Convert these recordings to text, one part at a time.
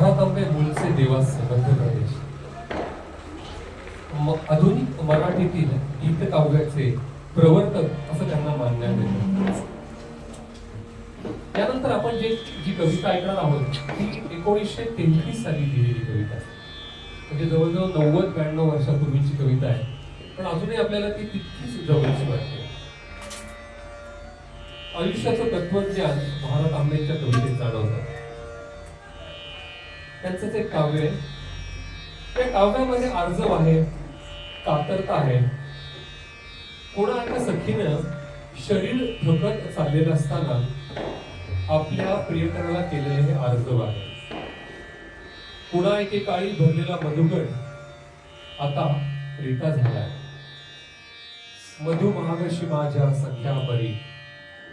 भारतांबे मूळचे देवास मध्य प्रदेश. आधुनिक मराठीतील गीतकाव्याचे प्रवर्तक असं त्यांना मानण्यात येतं. त्यानंतर आपण जी कविता ऐकणार आहोत ती 1933 साली लिहिलेली कविता आहे. म्हणजे जवळजवळ 90-92 वर्षापूर्वीची कविता आहे, पण अजूनही आपल्याला ती तितकीच जवळची वाटते. आयुष्याचं तत्वज्ञान भारत आंबेच्या कवितेत जाणवतं. त्यांचंच एक काव्य आहे. त्या काव्यामध्ये आर्जव आहे, कातरता आहे. कोणा एका सखीनं शरीर थकत चाललेलं असताना आपल्या प्रियकराला केलेले हे आर्जव आहे. पुन्हा एकेकाळी भरलेला मधुगड आता रिता झालाय. मधु महागशी माझ्या संख्या परी,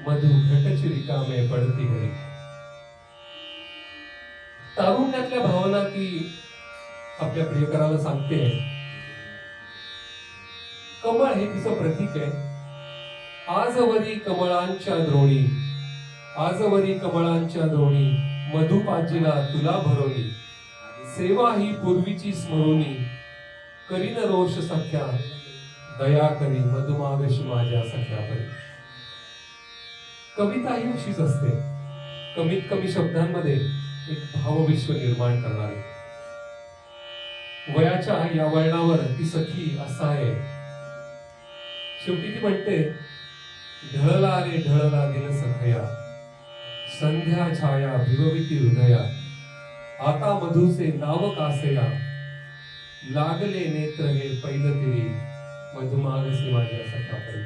मधु घटची रिकामे पडती घरी. तारुण्यातल्या भावना ती आपल्या प्रियकराला सांगते. कमळ हे तिचं प्रतीक आहे. आजवरी कमळांच्या द्रोणी, आजवरी कमळांच्या द्रोणी, मधु पाजीला तुला भरोनी. सेवा ही पूर्वीची स्मरोनी, करीन रोष सख्या दया करी, मधुमागशी माझ्या सख्या परी. कविता ही अशीच असते, कमीत कमी शब्दांमध्ये एक भावविश्व निर्माण करणारी. वयाच्या या वळणावर ती सखी असा आहे. शेवटी ती म्हणते, ढळला रे ढळला दिन सखया, संध्या छाया भिवविती हृदया. आता मधुचे नाव कासया, लागले नेत्र हे पैल तिरी, मधुमागसी माझ्या सख्या परी.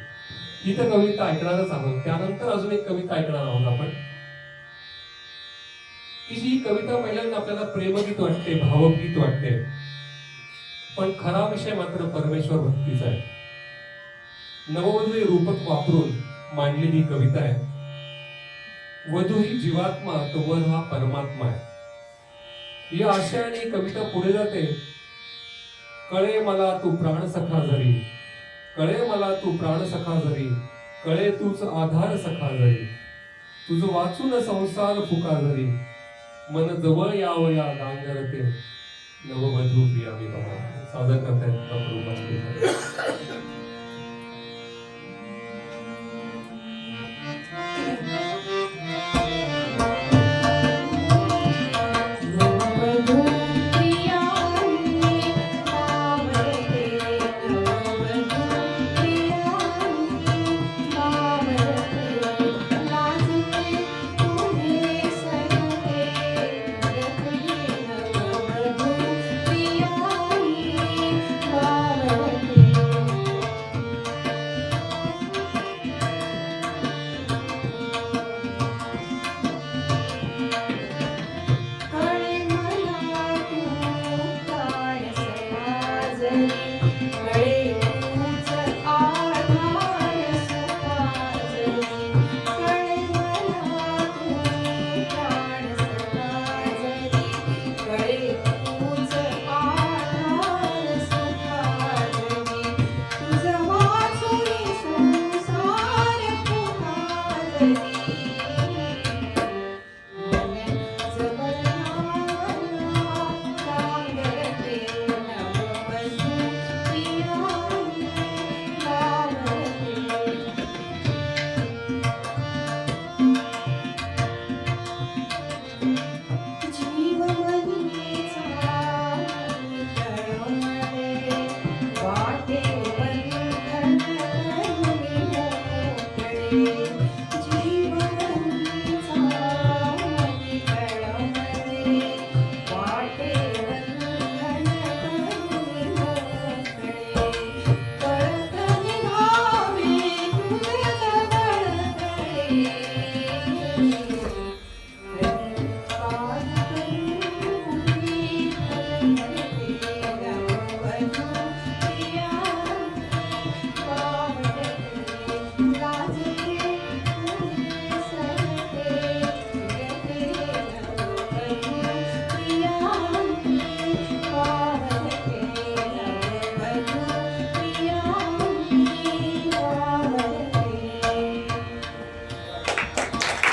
ही तर कविता ऐकणारच आहोत. त्यानंतर अजून एक कविता ऐकणार आहोत आपण, की जी कविता पहिल्यांदा आपल्याला प्रेमगीत वाटते, भावगीत वाटते, पण खरा विषय मात्र परमेश्वर भक्तीचा आहे. नववधू हे रूपक वापरून मांडलेली कविता आहे. वधू ही जीवात्मा, तो वर हा परमात्मा आहे. या आशयाने कविता पुढे जाते. कळे मला तू प्राण सखा जरी, कळे मला तू प्राण सखा जरी, कळे तूच आधार सखा जरी, तुझ वाचून संसार फुका जरी, मन जवळ यावया गांगरते, नववधू प्रिया मी बाबा. सादर करतायत.